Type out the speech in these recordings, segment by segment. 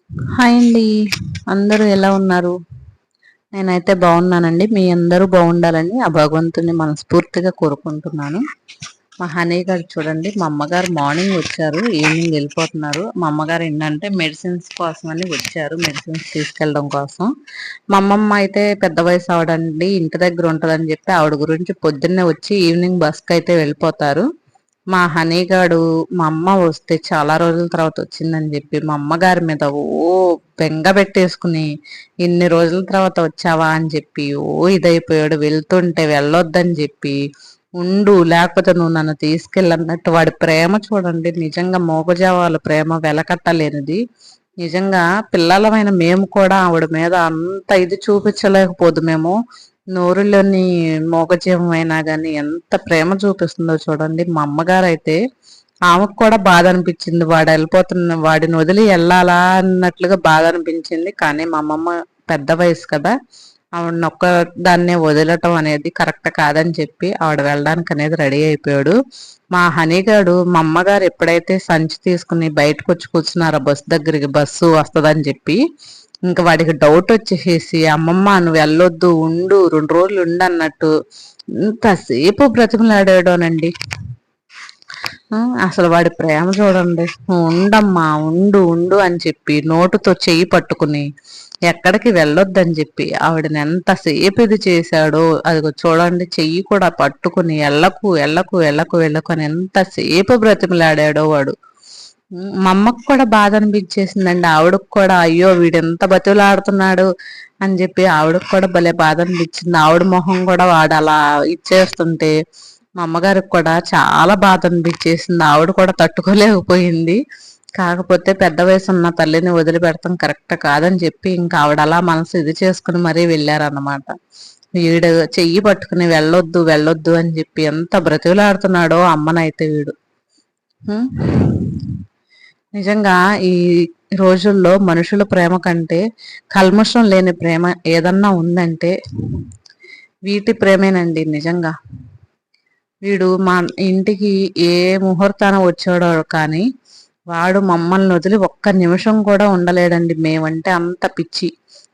Hi అండి. అందరూ ఎలా ఉన్నారు? నేనైతే బాగున్నానండి. మీ అందరూ బాగుండాలని ఆ భగవంతుని మనస్ఫూర్తిగా కోరుకుంటున్నాను. మా హనీ గారు చూడండి, మా అమ్మగారు మార్నింగ్ వచ్చారు, ఈవినింగ్ వెళ్ళిపోతున్నారు. మా అమ్మగారు ఏంటంటే మెడిసిన్స్ కోసం అని వచ్చారు, మెడిసిన్స్ తీసుకెళ్ళడం కోసం. మా అమ్మమ్మ అయితే పెద్ద వయసు ఆవిడండి, ఇంటి దగ్గర ఉంటుందని చెప్పి ఆవిడ గురించి పొద్దున్నే వచ్చి ఈవినింగ్ బస్కి అయితే వెళ్ళిపోతారు. మా హనీగాడు మా అమ్మ వస్తే చాలా రోజుల తర్వాత వచ్చిందని చెప్పి మా అమ్మగారి మీద ఓ బెంగ పెట్టేసుకుని, ఇన్ని రోజుల తర్వాత వచ్చావా అని చెప్పి ఓ ఇదైపోయాడు. వెళ్తుంటే వెళ్ళొద్దని చెప్పి, ఉండు లేకపోతే నువ్వు నన్ను తీసుకెళ్ళన్నట్టు వాడి ప్రేమ చూడండి. నిజంగా మోగజావాల ప్రేమ వెలకట్టలేనిది. నిజంగా పిల్లలమైన మేము కూడా ఆవిడ మీద అంత ఇది చూపించలేకపోదు. మేము నోరులోని మోగజీవం అయినా గాని ఎంత ప్రేమ చూపిస్తుందో చూడండి. మా అమ్మగారు అయితే ఆమెకు కూడా బాధ అనిపించింది, వాడు వెళ్ళిపోతున్న వాడిని వదిలి వెళ్ళాలా అన్నట్లుగా బాధ అనిపించింది. కానీ మా అమ్మమ్మ పెద్ద వయసు కదా, ఆవిడ ఒక్క దాన్నే వదలటం అనేది కరెక్ట్ కాదని చెప్పి ఆవిడ వెళ్ళడానికి అనేది రెడీ అయిపోయాడు. మా హనీగాడు మా అమ్మగారు ఎప్పుడైతే సంచి తీసుకుని బయటకు వచ్చి కూర్చున్నారో బస్సు దగ్గరికి, బస్సు వస్తుందని చెప్పి, ఇంకా వాడికి డౌట్ వచ్చేసేసి, అమ్మమ్మ నువ్వు వెళ్ళొద్దు, ఉండు 2 రోజులు ఉండు అన్నట్టు ఇంతసేపు బ్రతిమలాడాడోనండి. అసలు వాడి ప్రేమ చూడండి. ఉండమ్మా ఉండు ఉండు అని చెప్పి నోటుతో చెయ్యి పట్టుకుని ఎక్కడికి వెళ్ళొద్దని చెప్పి ఆవిడని ఎంతసేపు ఇది చేశాడో అది చూడండి. చెయ్యి కూడా పట్టుకుని ఎల్లకు ఎల్లకు ఎల్లకు వెళ్ళకు అని ఎంతసేపు బ్రతిమలాడాడో వాడు. మా అమ్మకు కూడా బాధ అనిపించేసిందండి. ఆవిడకు కూడా అయ్యో వీడెంత బతిలాడుతున్నాడు అని చెప్పి ఆవిడకు కూడా భలే బాధ అనిపించింది. ఆవిడ మొహం కూడా వాడు అలా ఇచ్చేస్తుంటే మా అమ్మగారికి కూడా చాలా బాధ అనిపించేసింది. ఆవిడ కూడా తట్టుకోలేకపోయింది. కాకపోతే పెద్ద వయసు ఉన్న తల్లిని వదిలిపెడతాం కరెక్ట్ కాదని చెప్పి ఇంకా ఆవిడ అలా మనసు ఇది చేసుకుని మరీ వెళ్ళారన్నమాట. వీడు చెయ్యి పట్టుకుని వెళ్ళొద్దు వెళ్ళొద్దు అని చెప్పి ఎంత బ్రతిలాడుతున్నాడో అమ్మనైతే వీడు. నిజంగా ఈ రోజుల్లో మనుషుల ప్రేమ కంటే కల్మషం లేని ప్రేమ ఏదన్నా ఉందంటే వీటి ప్రేమేనండి. నిజంగా వీడు మా ఇంటికి ఏ ముహూర్తాన వచ్చాడో కానీ వాడు మమ్మల్ని వదిలి ఒక్క నిమిషం కూడా ఉండలేడండి. మేమంటే అంత పిచ్చి.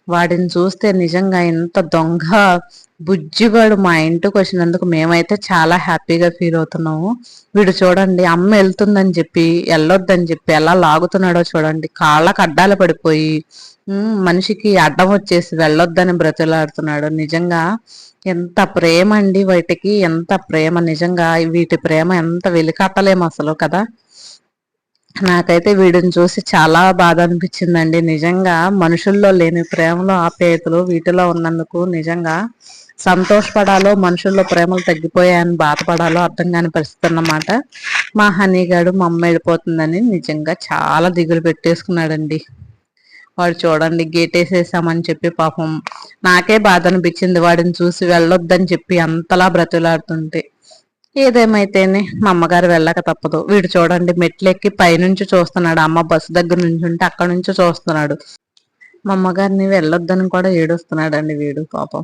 వాడిని చూస్తే నిజంగా ఎంత దొంగ బుజ్జిగాడు మా ఇంటికి వచ్చినందుకు మేమైతే చాలా హ్యాపీగా ఫీల్ అవుతున్నాము. వీడు చూడండి, అమ్మ వెళ్తుందని చెప్పి వెళ్ళొద్దని చెప్పి ఎలా లాగుతున్నాడో చూడండి. కాళ్ళకు అడ్డాలు పడిపోయి మనిషికి అడ్డం వచ్చేసి వెళ్ళొద్దని బ్రతిలాడుతున్నాడు. నిజంగా ఎంత ప్రేమ అండి వీటికి, ఎంత ప్రేమ. నిజంగా వీటి ప్రేమ ఎంత వెలికట్టలేము అసలు కదా. నాకైతే వీడిని చూసి చాలా బాధ అనిపించిందండి. నిజంగా మనుషుల్లో లేని ప్రేమలో ఆప్యాయతలు వీటిలో ఉన్నందుకు నిజంగా సంతోషపడాలో మనుషుల్లో ప్రేమలు తగ్గిపోయాయని బాధపడాలో అర్థం కాని పరిస్థితి అన్నమాట. మా హనీగాడు మా అమ్మ వెళ్ళిపోతుందని నిజంగా చాలా దిగులు పెట్టేసుకున్నాడండి. వాడు చూడండి గేటేసేసామని చెప్పి పాపం నాకే బాధ అనిపించింది వాడిని చూసి, వెళ్ళొద్దని చెప్పి అంతలా బ్రతులాడుతుంటే. ఏదేమైతేనే మా అమ్మగారు వెళ్ళక తప్పదు. వీడు చూడండి మెట్లెక్కి పైనుంచి చూస్తున్నాడు. అమ్మ బస్సు దగ్గర నుంచి ఉంటే అక్కడ నుంచి చూస్తున్నాడు. మా అమ్మగారిని వెళ్ళొద్దని కూడా ఏడుస్తున్నాడండి వీడు పాపం.